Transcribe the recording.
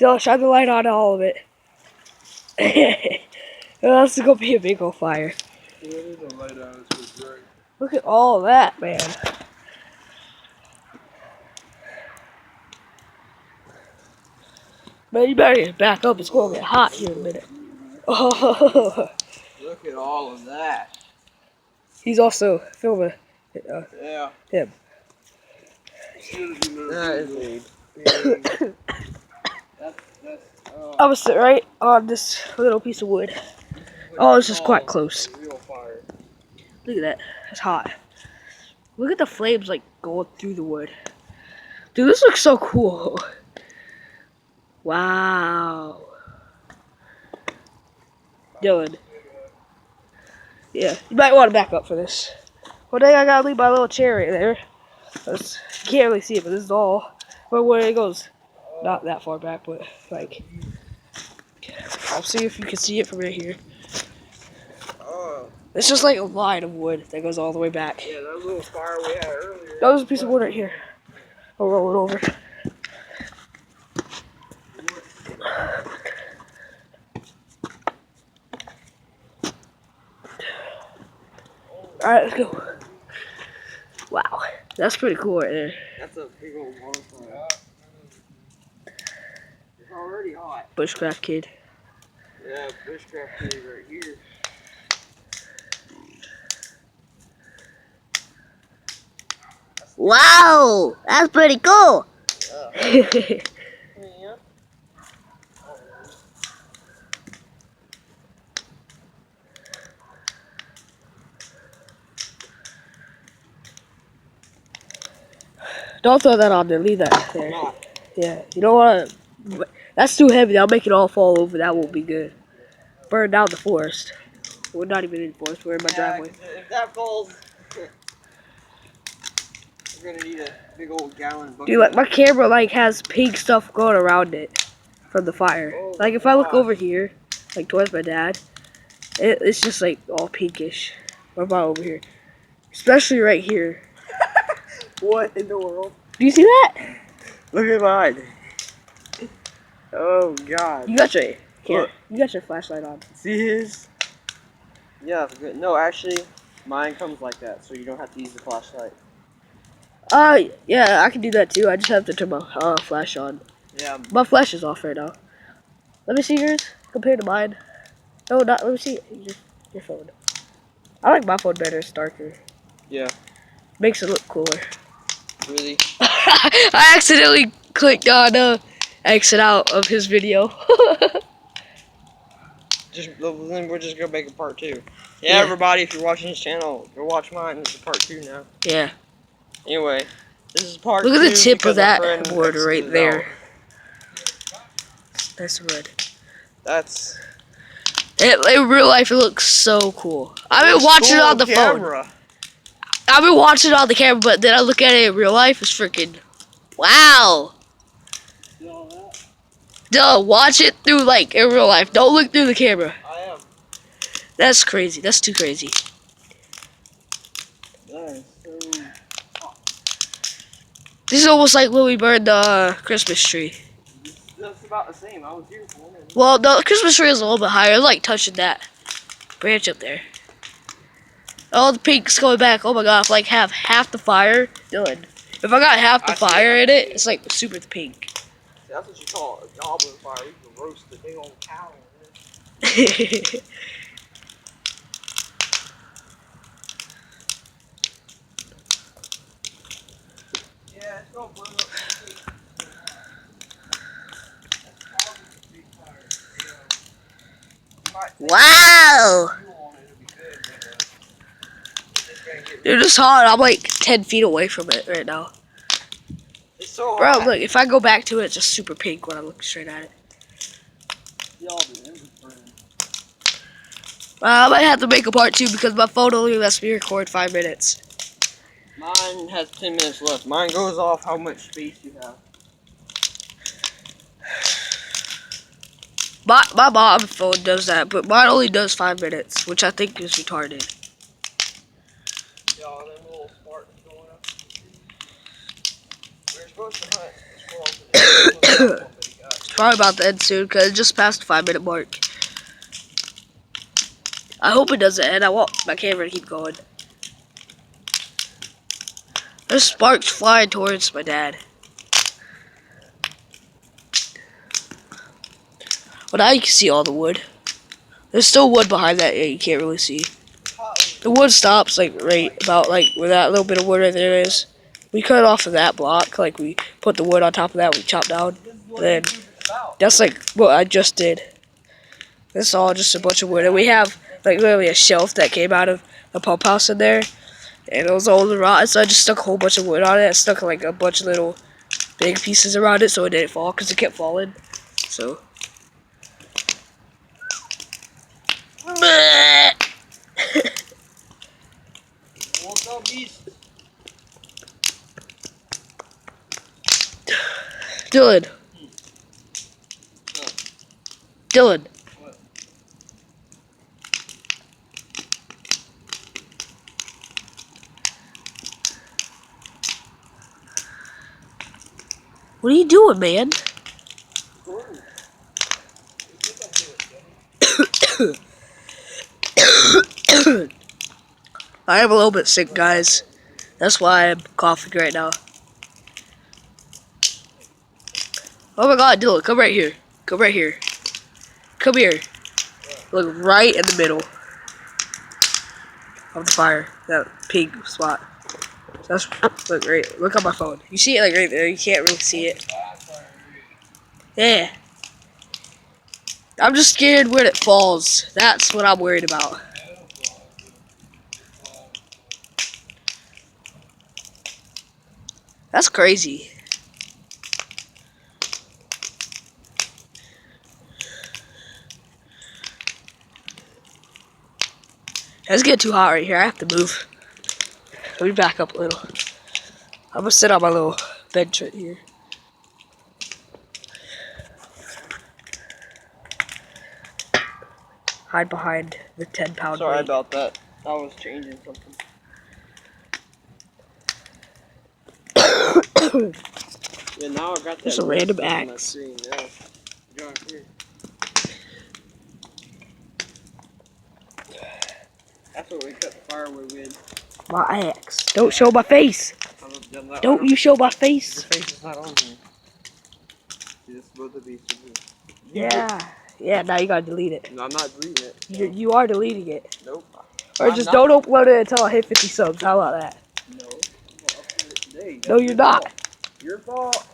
Dylan, shine the light on all of it. That's gonna be a big old fire. Yeah, there's a light on it, so it's bright. Look at all of that, man. Man, you better back up. It's gonna get hot here in a minute. Oh, Look at all of that. he's also filming Yeah. him. That is a big. I'm gonna sit right on this little piece of wood. Oh, this is quite close. Real fire. Look at that. It's hot. Look at the flames like going through the wood. Dude, this looks so cool. Wow. Dylan. Yeah, you might want to back up for this. One day I gotta leave my little chair right there. You can't really see it, but this is all where it goes. Not that far back, but like, I'll see if you can see it from right here. Oh. It's just like a line of wood that goes all the way back. Yeah, that little fire we had earlier. That was a piece of wood right here. I'll roll it over. Alright, let's go. Wow, that's pretty cool right there. That's a big old bonfire. It's already hot. Bushcraft kid. Yeah, bushcraft kid right here. Wow, that's pretty cool. Yeah. Don't throw that on there. Leave that there. Yeah, you don't want to. That's too heavy. That'll make it all fall over. That won't be good. Burn down the forest. We're not even in the forest. We're in my driveway. If that falls, we're gonna need a big old gallon bucket. Dude, like my camera like has pink stuff going around it from the fire. Oh, like if I look over here, like towards my dad, it's just like all pinkish. What about over here? Especially right here. What in the world? Do you see that? Look at mine. Oh God. You got your flashlight on. See his? Yeah, good. No, actually, mine comes like that, so you don't have to use the flashlight. Yeah, I can do that too. I just have to turn my flash on. Yeah. My flash is off right now. Let me see yours compared to mine. No, not. Let me see your phone. I like my phone better. It's darker. Yeah. Makes it look cooler. Really? I accidentally clicked on exit out of his video. Then we're just gonna make a part 2. Yeah, everybody, if you're watching this channel, go watch mine. It's a part 2 now. Yeah. Anyway, this is part 2. Look at the tip of that board board right there. That's red. That's. In real life, it looks so cool. I've been watching it on the phone. I've been watching it on the camera, but then I look at it in real life. It's freaking wow. Duh, watch it through like in real life. Don't look through the camera. I am. That's crazy. That's too crazy. That is so hot. This is almost like when we burned the Christmas tree. That's about the same. I was here for it. Well, the Christmas tree is a little bit higher. It's like touching that branch up there. Oh, the pink's going back. Oh my god, if I like have half the fire, Dylan. If I got half the fire in it, it's like super pink. That's what you call a goblin fire. We can roast the big old cow in it. Yeah, it's gonna burn up. Wow! Dude, it's hot. I'm like 10 feet away from it right now. It's so Bro, hot. look, if I go back to it, it's just super pink when I look straight at it. I might have to make a part 2 because my phone only lets me record 5 minutes. Mine has 10 minutes left. Mine goes off how much space you have. My mom phone does that, but mine only does 5 minutes, which I think is retarded. Y'all, them little sparks going up. We're supposed to hunt squirrels. probably about to end soon because it just passed the 5-minute mark. I hope it doesn't end. I want my camera to keep going. There's sparks flying towards my dad. But now you can see all the wood. There's still wood behind that. Yeah, you can't really see. The wood stops like right about like where that little bit of wood right there is. We cut it off of that block. Like we put the wood on top of that. We chopped down. Then that's like what I just did. This is all just a bunch of wood, and we have like literally a shelf that came out of the pump house in there, and it was old and rotten. So I just stuck a whole bunch of wood on it. I stuck like a bunch of little big pieces around it so it didn't fall because it kept falling. So. What's up, beast? Dylan. Dylan. What? What are you doing, man? I am a little bit sick, guys. That's why I'm coughing right now. Oh my god, Dylan, come right here. Come right here. Come here. Look right in the middle of the fire. That pink spot. That's look right. Look on my phone. You see it like right there. You can't really see it. Yeah. I'm just scared when it falls. That's what I'm worried about. That's crazy. It's getting too hot right here. I have to move. Let me back up a little. I'm gonna sit on my little bench right here. Hide behind the 10-pound Sorry weight. about that. I was changing something. Yeah, now I got that. There's a random on my axe. screen, yeah. John, come here. That's what we cut the firewood with. My axe. Don't show my face. Don't you show my face. Your face is not on here. You're supposed to be. Yeah. Yeah, now you gotta delete it. No, I'm not deleting it. You are deleting it. Nope. Or just don't upload it until I hit 50 subs. How about that? No. I'm gonna upload it today. No, you're not. Your fault.